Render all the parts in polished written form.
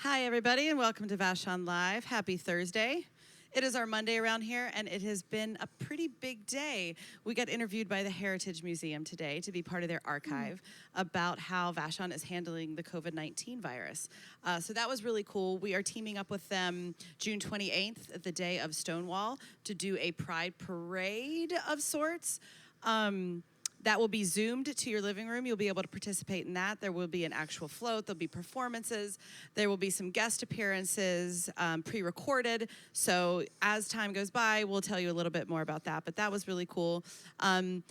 Hi, everybody, and welcome to Vashon Live. Happy Thursday. It is our Monday around here, and it has been a pretty big day. We got interviewed by the Heritage Museum today to be part of their archive about how Vashon is handling the COVID-19 virus. So that was really cool. We are teaming up with them June 28th, the day of Stonewall, to do a pride parade of sorts. That will be zoomed to your living room. You'll be able to participate in that. There will be an actual float. There'll be performances. There will be some guest appearances, pre-recorded. So as time goes by, we'll tell you a little bit more about that. But that was really cool. And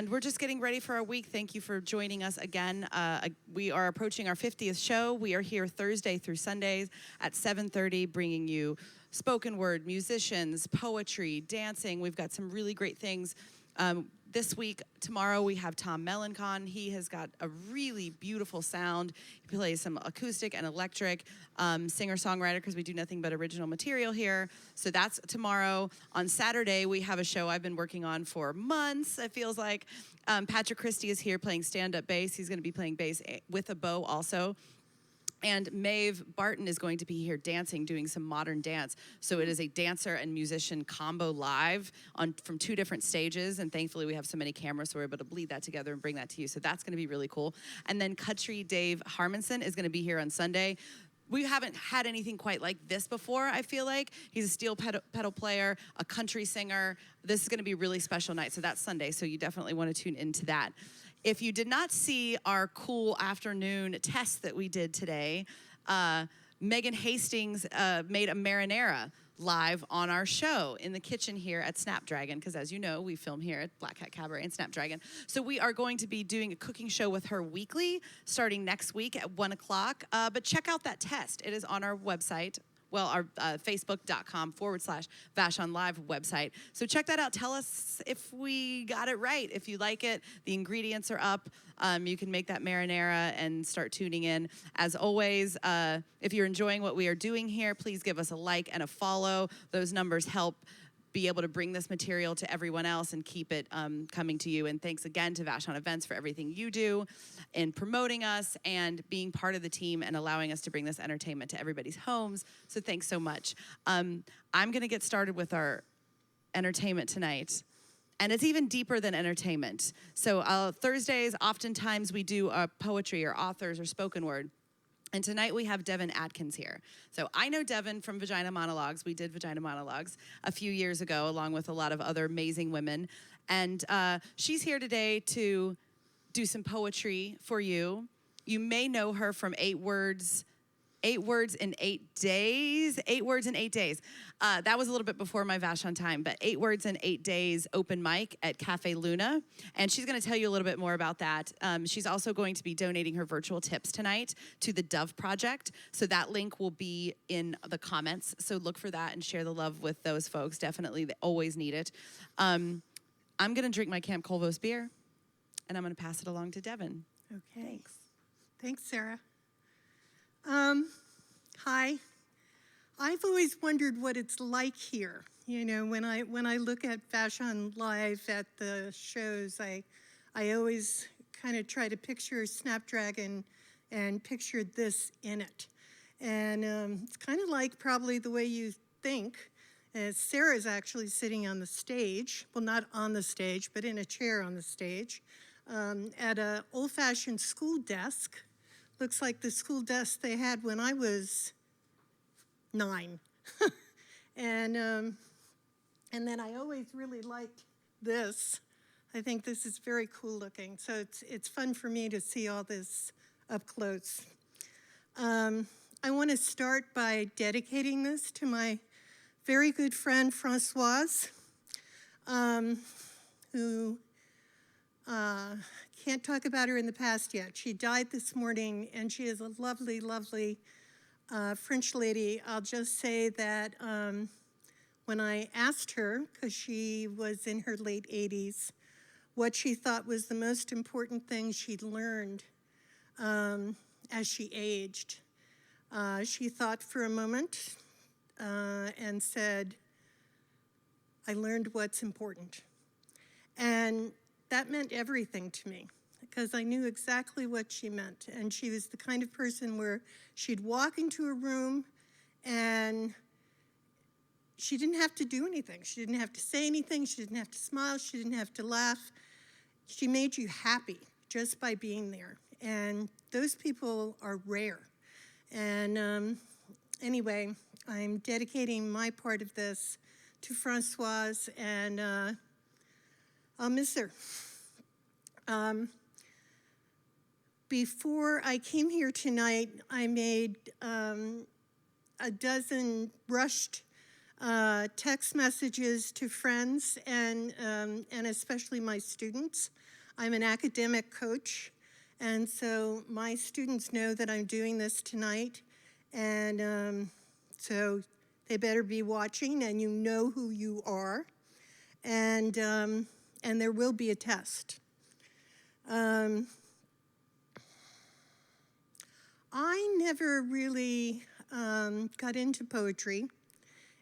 we're just getting ready for our week. Thank you for joining us again. We are approaching our 50th show. We are here Thursday through Sundays at 7:30, bringing you spoken word, musicians, poetry, dancing. We've got some really great things. This week, tomorrow, we have Tom Melancon. He has got a really beautiful sound. He plays some acoustic and electric, singer-songwriter, because we do nothing but original material here. So that's tomorrow. On Saturday, we have a show I've been working on for months, it feels like. Patrick Christie is here playing stand-up bass. He's going to be playing bass with a bow also. And Maeve Barton is going to be here dancing, doing some modern dance. So it is a dancer and musician combo live from 2 different stages. And thankfully we have so many cameras, so we're able to bleed that together and bring that to you. So that's gonna be really cool. And then Country Dave Harmonson is gonna be here on Sunday. We haven't had anything quite like this before, I feel like. He's a steel pedal player, a country singer. This is gonna be a really special night. So that's Sunday, so you definitely wanna tune into that. If you did not see our cool afternoon test that we did today, Megan Hastings made a marinara live on our show in the kitchen here at Snapdragon, because as you know, we film here at Black Hat Cabaret and Snapdragon. So we are going to be doing a cooking show with her weekly, starting next week at 1 o'clock. But check out that test. It is on our website. Well, our facebook.com/VashonLIVE website. So check that out. Tell us if we got it right. If you like it, the ingredients are up. You can make that marinara and start tuning in. As always, if you're enjoying what we are doing here, please give us a like and a follow. Those numbers help be able to bring this material to everyone else and keep it coming to you. And thanks again to Vashon Events for everything you do in promoting us and being part of the team and allowing us to bring this entertainment to everybody's homes. So thanks so much. I'm gonna get started with our entertainment tonight. And it's even deeper than entertainment. So Thursdays, oftentimes we do poetry or authors or spoken word. And tonight we have Devon Atkins here. So I know Devon from Vagina Monologues. We did Vagina Monologues a few years ago, along with a lot of other amazing women. And she's here today to do some poetry for you. You may know her from 8 words in 8 days. 8 words in 8 days. That was a little bit before my Vashon time, but 8 words in 8 days open mic at Cafe Luna. And she's gonna tell you a little bit more about that. She's also going to be donating her virtual tips tonight to the Dove Project. So that link will be in the comments. So look for that and share the love with those folks. Definitely, they always need it. I'm gonna drink my Camp Colvos beer and I'm gonna pass it along to Devon. Okay. Thanks, Sarah. Hi. I've always wondered what it's like here. You know, when I look at Vashon Live at the shows, I always kind of try to picture Snapdragon and picture this in it. And it's kind of like probably the way you think. Sarah's actually sitting on the stage, well, not on the stage, but in a chair on the stage, at an old-fashioned school desk. Looks like the school desk they had when I was 9. And then I always really liked this. I think this is very cool looking. So it's fun for me to see all this up close. I want to start by dedicating this to my very good friend Françoise, who can't talk about her in the past yet. She died this morning, and she is a lovely, lovely French lady. I'll just say that when I asked her, because she was in her late 80s, what she thought was the most important thing she'd learned as she aged, she thought for a moment and said, "I learned what's important." And that meant everything to me. because I knew exactly what she meant. And she was the kind of person where she'd walk into a room and she didn't have to do anything. She didn't have to say anything. She didn't have to smile. She didn't have to laugh. She made you happy just by being there. And those people are rare. And anyway, I'm dedicating my part of this to Françoise, and I'll miss her. Before I came here tonight, I made a dozen rushed text messages to friends and especially my students. I'm an academic coach, and so my students know that I'm doing this tonight, and so they better be watching, and you know who you are, and there will be a test. I never really got into poetry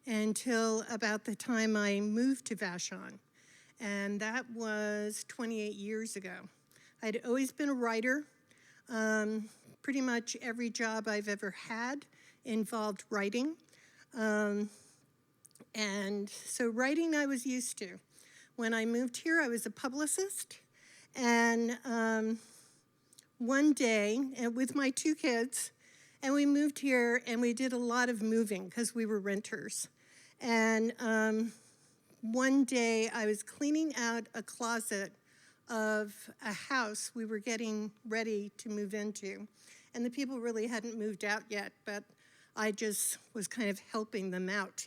until about the time I moved to Vashon, and that was 28 years ago. I'd always been a writer. Pretty much every job I've ever had involved writing. And so writing I was used to. When I moved here, I was a publicist. And one day, with my 2 kids, and we moved here and we did a lot of moving because we were renters. And one day I was cleaning out a closet of a house we were getting ready to move into. And the people really hadn't moved out yet, but I just was kind of helping them out.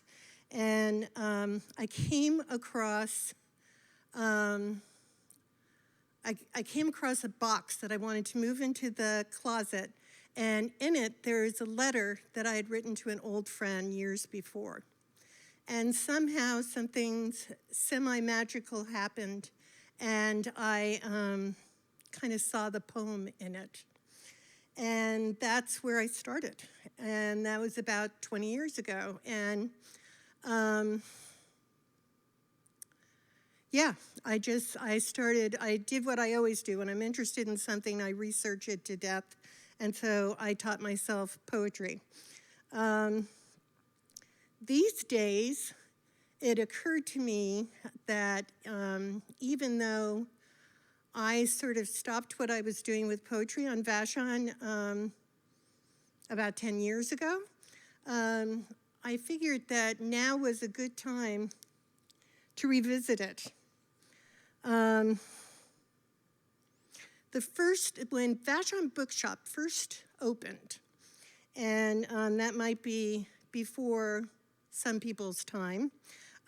And I came across a box that I wanted to move into the closet, and in it there is a letter that I had written to an old friend years before. And somehow something semi-magical happened, and I kind of saw the poem in it. And that's where I started. And that was about 20 years ago. And yeah, I did what I always do. When I'm interested in something, I research it to death. And so I taught myself poetry. These days, it occurred to me that even though I sort of stopped what I was doing with poetry on Vashon about 10 years ago, I figured that now was a good time to revisit it. When Vashon Bookshop first opened, and that might be before some people's time,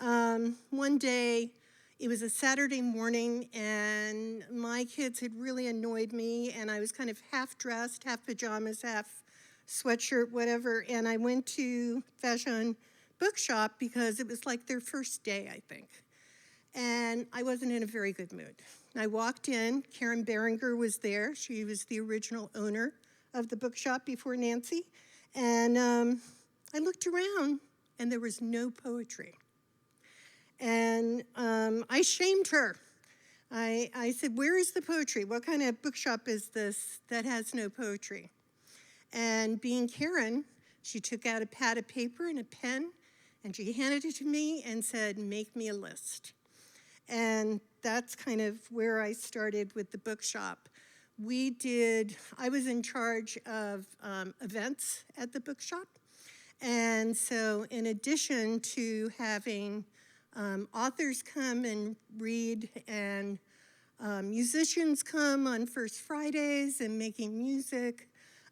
one day, it was a Saturday morning, and my kids had really annoyed me, and I was kind of half dressed, half pajamas, half sweatshirt, whatever, and I went to Vashon Bookshop because it was like their first day, I think. And I wasn't in a very good mood. I walked in, Karen Berenger was there. She was the original owner of the bookshop before Nancy. And I looked around, and there was no poetry. And I shamed her. I said, where is the poetry? What kind of bookshop is this that has no poetry? And being Karen, she took out a pad of paper and a pen, and she handed it to me and said, make me a list. And that's kind of where I started with the bookshop. I was in charge of events at the bookshop. And so in addition to having authors come and read, and musicians come on First Fridays and making music,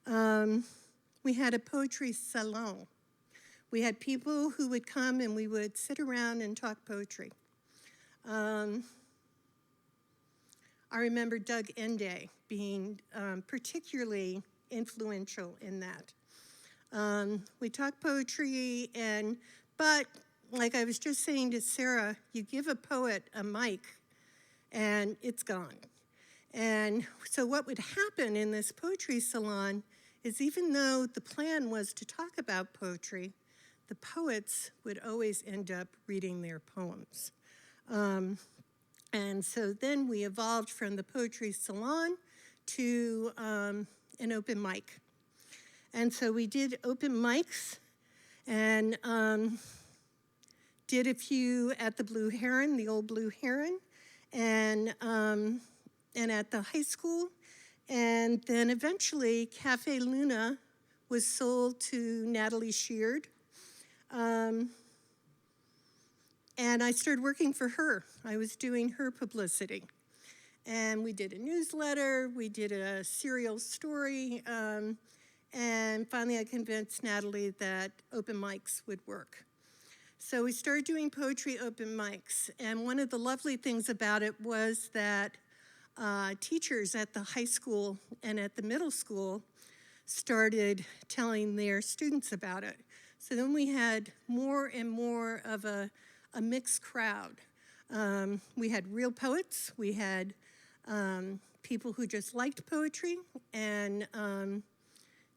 we had a poetry salon. We had people who would come and we would sit around and talk poetry. I remember Doug Ende being particularly influential in that. We talked poetry, but like I was just saying to Sarah, you give a poet a mic and it's gone. And so what would happen in this poetry salon is, even though the plan was to talk about poetry, the poets would always end up reading their poems. And so then we evolved from the poetry salon to an open mic. And so we did open mics and did a few at the Blue Heron, the old Blue Heron, and at the high school. And then eventually Cafe Luna was sold to Natalie Sheard. And I started working for her. I was doing her publicity. And we did a newsletter, we did a serial story, and finally I convinced Natalie that open mics would work. So we started doing poetry open mics, and one of the lovely things about it was that teachers at the high school and at the middle school started telling their students about it. So then we had more and more of a mixed crowd. We had real poets, we had people who just liked poetry, and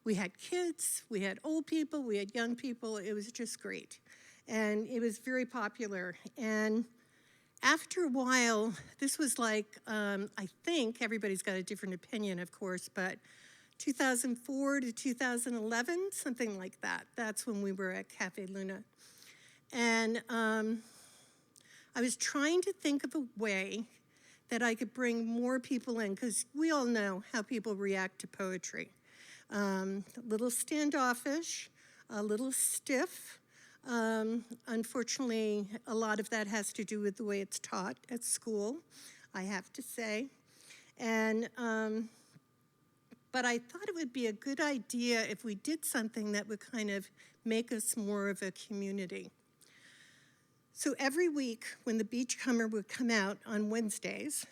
we had kids, we had old people, we had young people. It was just great. And it was very popular. And after a while, this was like, I think everybody's got a different opinion, of course, but 2004 to 2011, something like that. That's when we were at Cafe Luna. And I was trying to think of a way that I could bring more people in, because we all know how people react to poetry. A little standoffish, a little stiff. Unfortunately, a lot of that has to do with the way it's taught at school, I have to say. And, but I thought it would be a good idea if we did something that would kind of make us more of a community. So every week when the Beachcomber would come out on Wednesdays,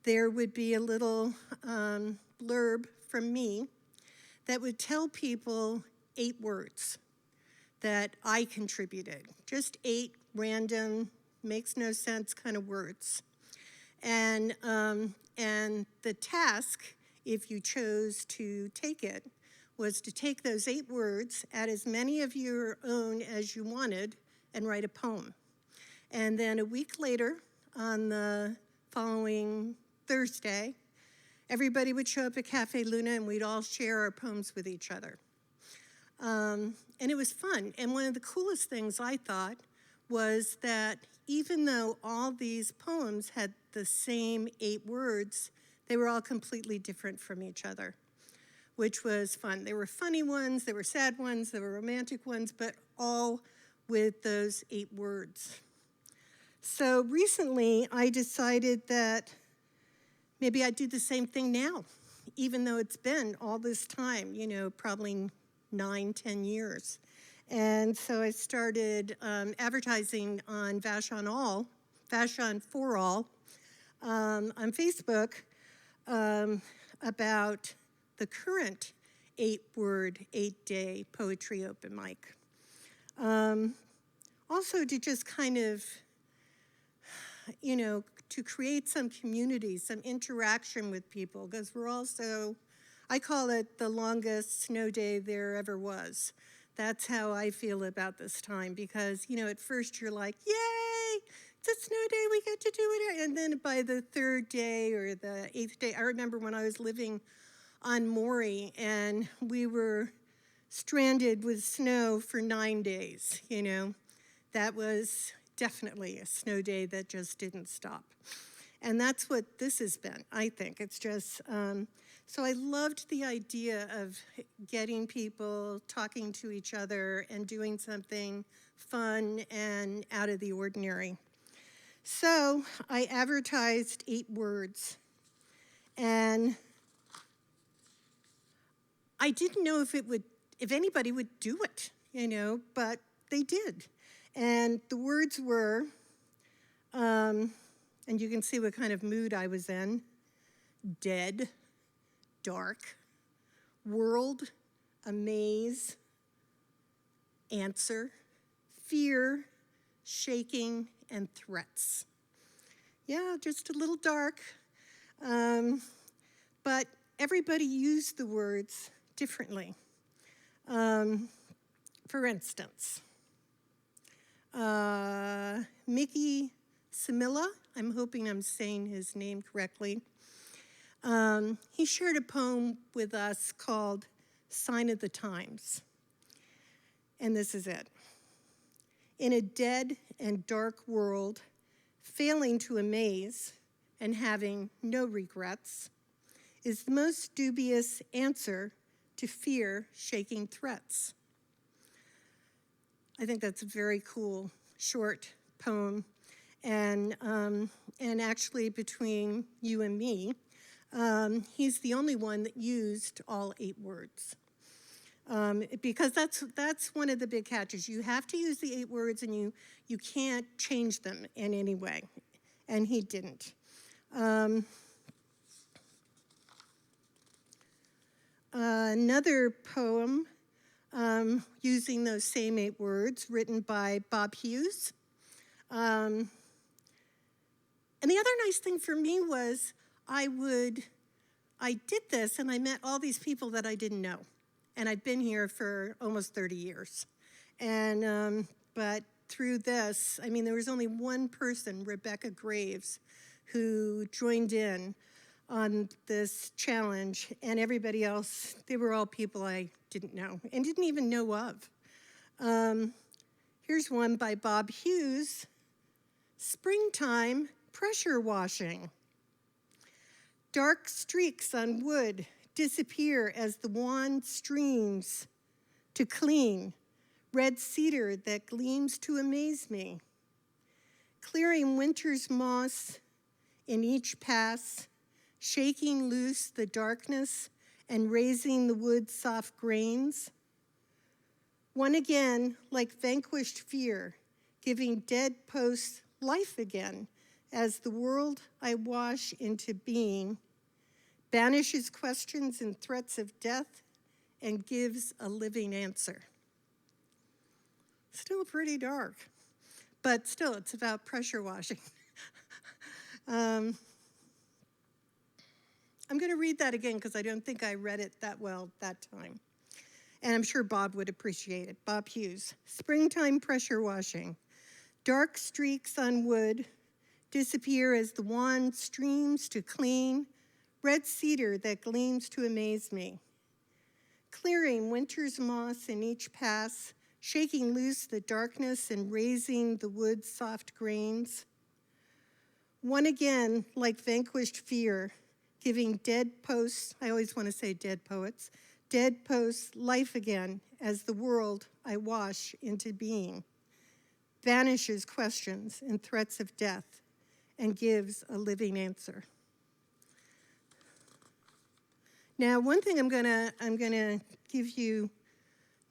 there would be a little blurb from me that would tell people 8 words that I contributed. Just 8 random, makes no sense kind of words. And the task, if you chose to take it, was to take those 8 words, add as many of your own as you wanted, and write a poem. And then a week later, on the following Thursday, everybody would show up at Cafe Luna and we'd all share our poems with each other. And it was fun. And one of the coolest things I thought was that even though all these poems had the same 8 words, they were all completely different from each other, which was fun. There were funny ones, there were sad ones, there were romantic ones, but all with those 8 words. So recently I decided that maybe I'd do the same thing now, even though it's been all this time, you know, probably 9, 10 years. And so I started advertising on Vashon for All, on Facebook about the current 8-word, 8-day poetry open mic. Also to just kind of, you know, to create some community, some interaction with people, because we're also, I call it the longest snow day there ever was. That's how I feel about this time, because, you know, at first you're like, yay, it's a snow day, we get to do it. And then by the 3rd day or the 8th day, I remember when I was living on Maury and we were stranded with snow for 9 days, you know. That was definitely a snow day that just didn't stop. And that's what this has been, I think. It's just, so I loved the idea of getting people talking to each other and doing something fun and out of the ordinary. So I advertised 8 words, and I didn't know if anybody would do it, you know, but they did. And the words were, and you can see what kind of mood I was in: dead, dark, world, amaze, answer, fear, shaking, and threats. Yeah, just a little dark, but everybody used the words differently. For instance, Mickey Samila, I'm hoping I'm saying his name correctly, He shared a poem with us called Sign of the Times. And this is it. In a dead and dark world, failing to amaze and having no regrets is the most dubious answer to fear shaking threats. I think that's a very cool, short poem. And actually, between you and me, he's the only one that used all 8 words. Because that's one of the big catches. You have to use the 8 words, and you can't change them in any way. And he didn't. Another poem using those same 8 words, written by Bob Hughes. And the other nice thing for me was I did this and I met all these people that I didn't know. And I've been here for almost 30 years. And, but through this, I mean, there was only one person, Rebecca Graves, who joined in on this challenge, and everybody else, they were all people I didn't know and didn't even know of. Here's one by Bob Hughes, Springtime Pressure Washing. Dark streaks on wood disappear as the wand streams to clean, red cedar that gleams to amaze me. Clearing winter's moss in each pass, shaking loose the darkness and raising the wood's soft grains. One again, like vanquished fear, giving dead posts life again as the world I wash into being banishes questions and threats of death and gives a living answer. Still pretty dark, but still it's about pressure washing. I'm going to read that again because I don't think I read it that well that time. And I'm sure Bob would appreciate it. Bob Hughes, Springtime Pressure Washing. Dark streaks on wood disappear as the wand streams to clean, red cedar that gleams to amaze me. Clearing winter's moss in each pass, shaking loose the darkness and raising the wood's soft grains. One again, like vanquished fear, giving dead posts, I always want to say dead poets, dead posts life again as the world I wash into being, vanishes questions and threats of death and gives a living answer. Now, one thing I'm gonna give you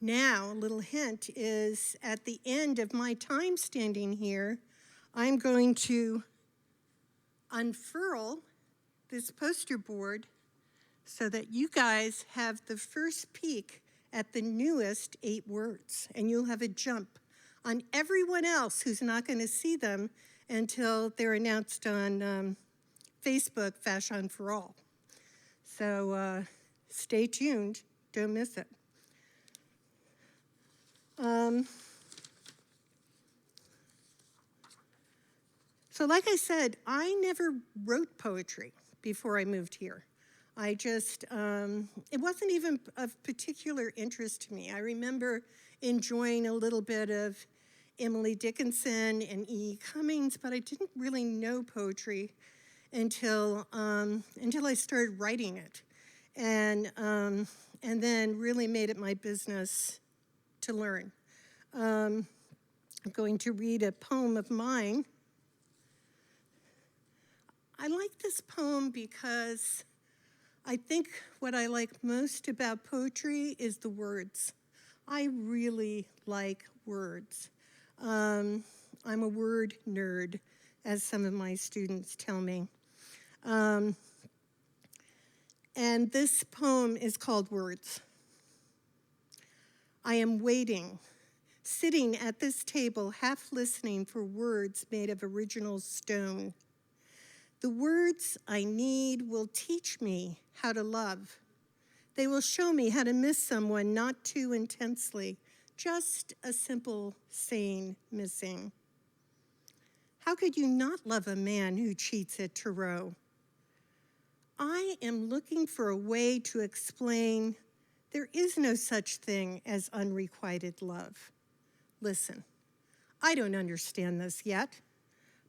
now, a little hint, is at the end of my time standing here, I'm going to unfurl this poster board so that you guys have the first peek at the newest 8 words, and you'll have a jump on everyone else who's not going to see them until they're announced on Facebook, Vashon for All. So stay tuned, don't miss it. So like I said, I never wrote poetry before I moved here. I just, it wasn't even of particular interest to me. I remember enjoying a little bit of Emily Dickinson and E. Cummings, but I didn't really know poetry until I started writing it, and then really made it my business to learn. I'm going to read a poem of mine. I like this poem because I think what I like most about poetry is the words. I really like words. I'm a word nerd, as some of my students tell me. And this poem is called Words. I am waiting, sitting at this table, half listening for words made of original stone. The words I need will teach me how to love. They will show me how to miss someone not too intensely, just a simple, sane missing. How could you not love a man who cheats at tarot? I am looking for a way to explain there is no such thing as unrequited love. Listen, I don't understand this yet,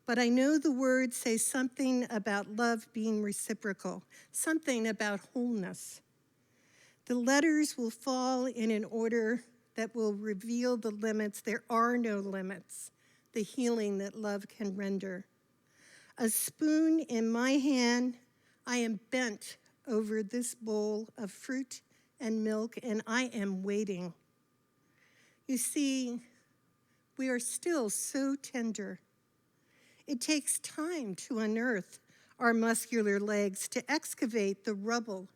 but I know the words say something about love being reciprocal, something about wholeness. The letters will fall in an order that will reveal the limits. There are no limits, the healing that love can render. A spoon in my hand, I am bent over this bowl of fruit and milk, and I am waiting. You see, we are still so tender. It takes time to unearth our muscular legs, to excavate the rubble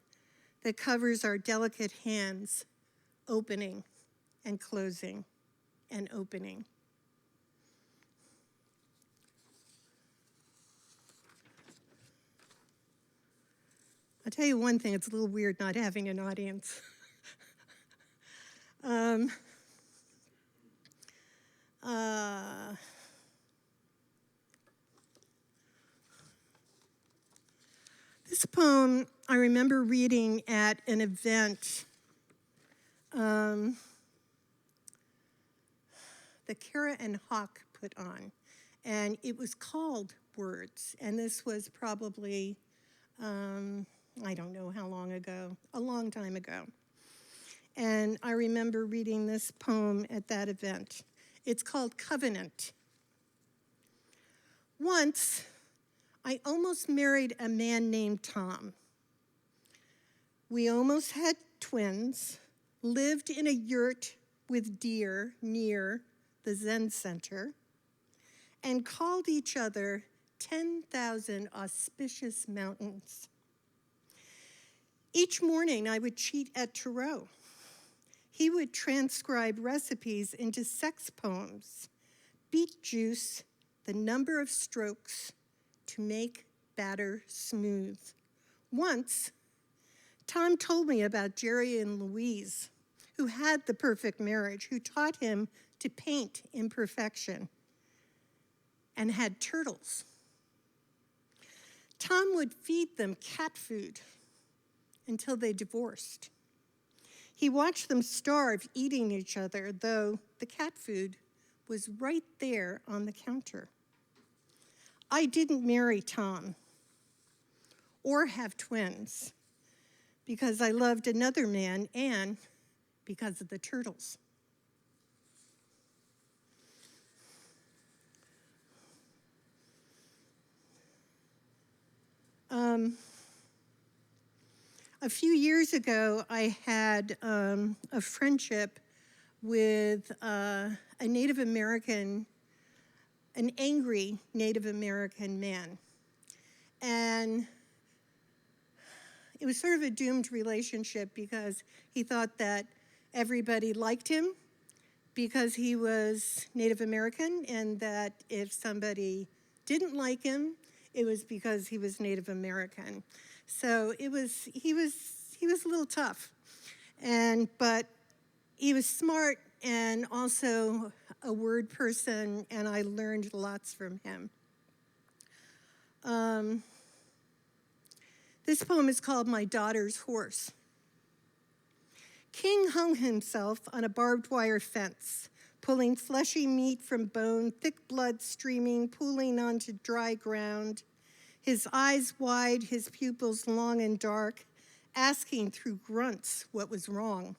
that covers our delicate hands, opening and closing and opening. I'll tell you one thing, it's a little weird not having an audience. This poem I remember reading at an event the Kara and Hawk put on, and it was called Words, and this was probably, I don't know how long ago, a long time ago. And I remember reading this poem at that event. It's called Covenant. Once, I almost married a man named Tom. We almost had twins, lived in a yurt with deer near the Zen Center, and called each other 10,000 auspicious mountains. Each morning I would cheat at Tarot. He would transcribe recipes into sex poems, beet juice, the number of strokes to make batter smooth. Once, Tom told me about Jerry and Louise, who had the perfect marriage, who taught him to paint imperfection and had turtles. Tom would feed them cat food until they divorced. He watched them starve eating each other, though the cat food was right there on the counter. I didn't marry Tom or have twins because I loved another man and because of the turtles. A few years ago, I had a friendship with a Native American, an angry Native American man. And it was sort of a doomed relationship because he thought that everybody liked him because he was Native American, and that if somebody didn't like him, it was because he was Native American. So he was a little tough, but he was smart and also a word person, and I learned lots from him. This poem is called My Daughter's Horse. King hung himself on a barbed wire fence, pulling fleshy meat from bone, thick blood streaming, pooling onto dry ground. His eyes wide, his pupils long and dark, asking through grunts what was wrong.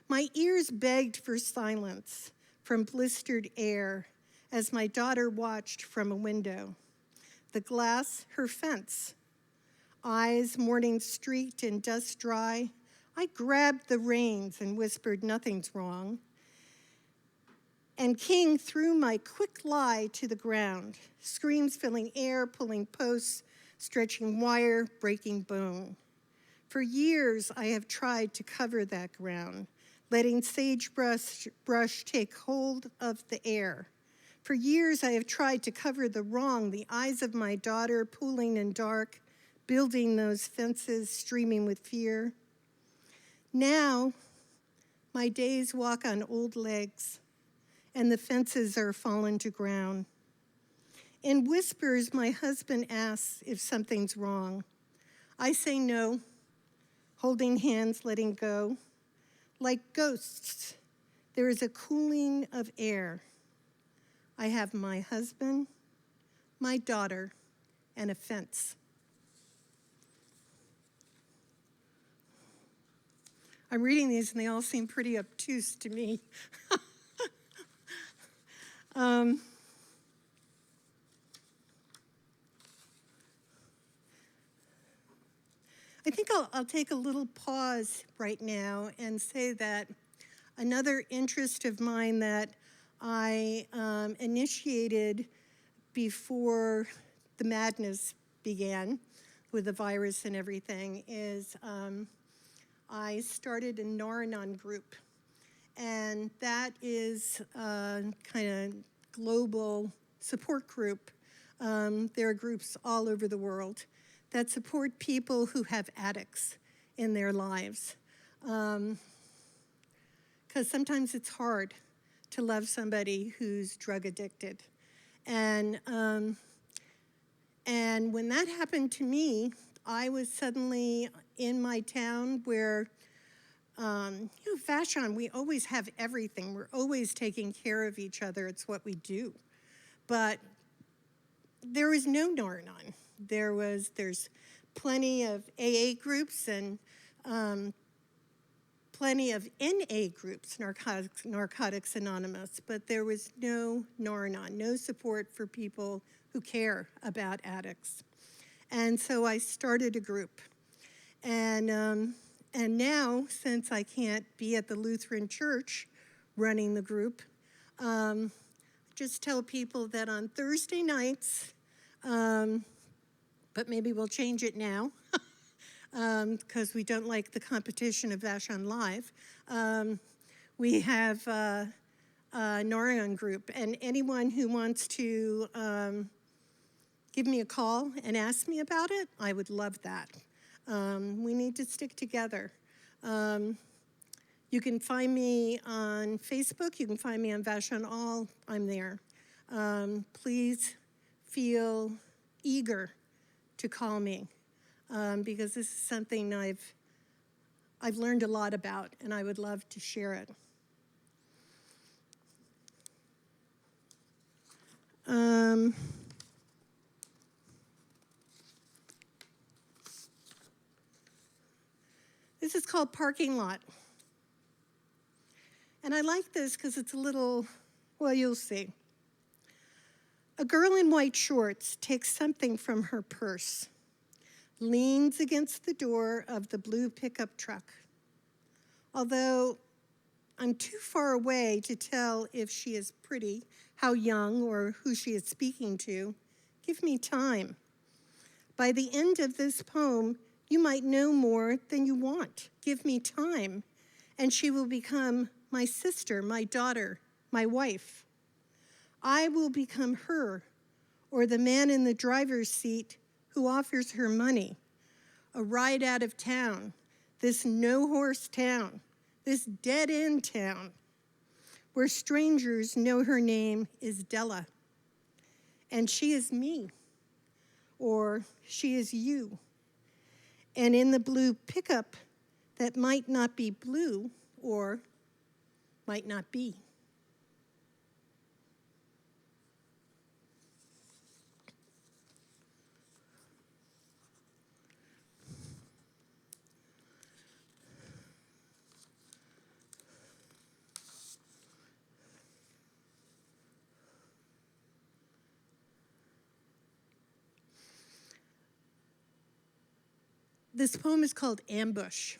My ears begged for silence from blistered air as my daughter watched from a window. The glass, her fence. Eyes morning streaked and dust dry. I grabbed the reins and whispered, nothing's wrong. And King threw my quick lie to the ground, screams filling air, pulling posts, stretching wire, breaking bone. For years, I have tried to cover that ground, letting sagebrush take hold of the air. For years, I have tried to cover the wrong, the eyes of my daughter pooling in dark, building those fences, streaming with fear. Now, my days walk on old legs, and the fences are fallen to ground. In whispers, my husband asks if something's wrong. I say no, holding hands, letting go. Like ghosts, there is a cooling of air. I have my husband, my daughter, and a fence. I'm reading these and they all seem pretty obtuse to me. I think I'll take a little pause right now and say that another interest of mine that I initiated before the madness began with the virus and everything is I started a Naranon group. And that is a kind of global support group. There are groups all over the world that support people who have addicts in their lives. Because sometimes it's hard to love somebody who's drug addicted. And when that happened to me, I was suddenly in my town where, Vashon, we always have everything. We're always taking care of each other. It's what we do. But there was no Naranon. There's plenty of AA groups and plenty of NA groups, Narcotics Anonymous, but there was no Naranon, no support for people who care about addicts. And so I started a group. And now, since I can't be at the Lutheran Church running the group, just tell people that on Thursday nights, but maybe we'll change it now, because we don't like the competition of VashonLIVE. We have a Naranon group, and anyone who wants to give me a call and ask me about it, I would love that. We need to stick together. You can find me on Facebook. You can find me on Vashon All. I'm there. Please feel eager to call me because this is something I've learned a lot about, and I would love to share it. This is called Parking Lot. And I like this because it's a little, well, you'll see. A girl in white shorts takes something from her purse, leans against the door of the blue pickup truck. Although I'm too far away to tell if she is pretty, how young, or who she is speaking to, give me time. By the end of this poem, you might know more than you want. Give me time, and she will become my sister, my daughter, my wife. I will become her, or the man in the driver's seat who offers her money, a ride out of town, this no-horse town, this dead-end town, where strangers know her name is Della, and she is me, or she is you. And in the blue pickup that might not be blue or might not be. This poem is called Ambush.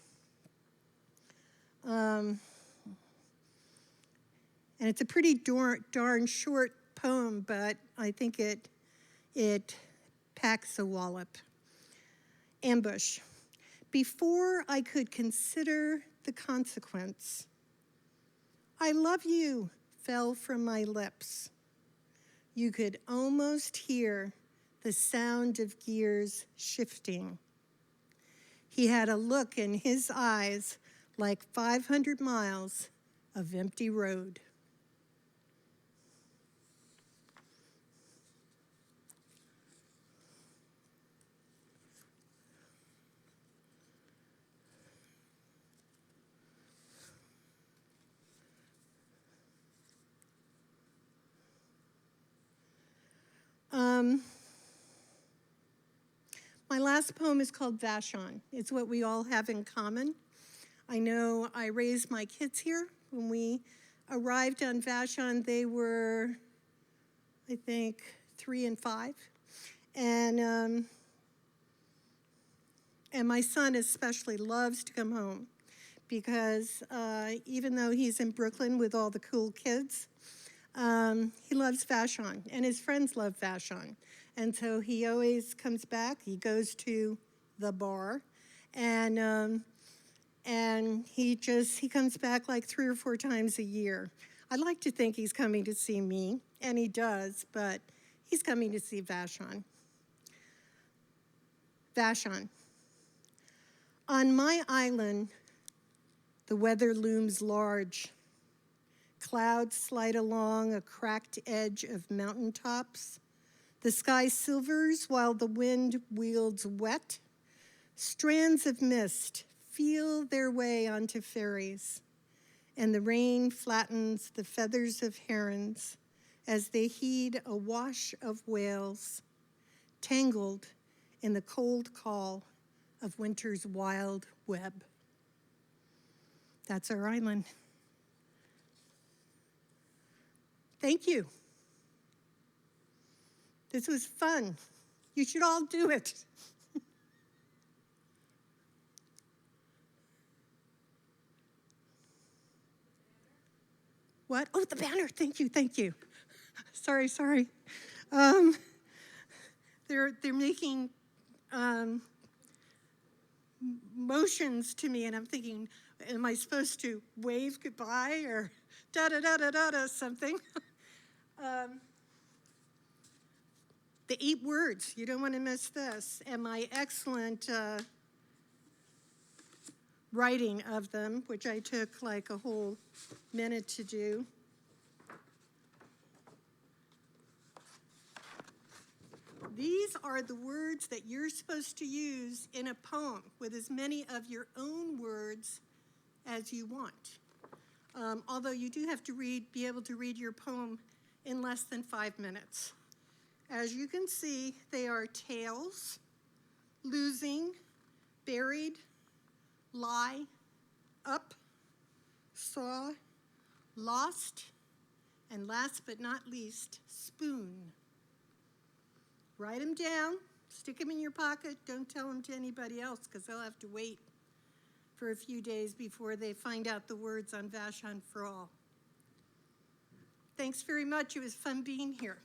And it's a pretty darn short poem, but I think it packs a wallop. Ambush. Before I could consider the consequence, I love you fell from my lips. You could almost hear the sound of gears shifting. He had a look in his eyes like 500 miles of empty road. My last poem is called Vashon. It's what we all have in common. I know I raised my kids here. When we arrived on Vashon, they were, I think, 3 and 5. And my son especially loves to come home because even though he's in Brooklyn with all the cool kids, he loves Vashon, and his friends love Vashon. And so he always comes back. He goes to the bar, and he comes back like 3 or 4 times a year. I'd like to think he's coming to see me, and he does, but he's coming to see Vashon. Vashon. On my island, the weather looms large. Clouds slide along a cracked edge of mountaintops. The sky silvers while the wind wields wet. Strands of mist feel their way onto ferries, and the rain flattens the feathers of herons as they heed a wash of whales, tangled in the cold call of winter's wild web. That's our island. Thank you. This was fun. You should all do it. What? Oh, the banner. Thank you, thank you. Sorry. They're making motions to me, and I'm thinking, am I supposed to wave goodbye or da-da-da-da-da-da something? The 8 words, you don't want to miss this, and my excellent writing of them, which I took like a whole minute to do. These are the words that you're supposed to use in a poem with as many of your own words as you want. Although you do have to be able to read your poem in less than 5 minutes. As you can see, they are tales, losing, buried, lie, up, saw, lost, and last but not least, spoon. Write them down, stick them in your pocket, don't tell them to anybody else because they'll have to wait for a few days before they find out the words on Vashon for All. Thanks very much, it was fun being here.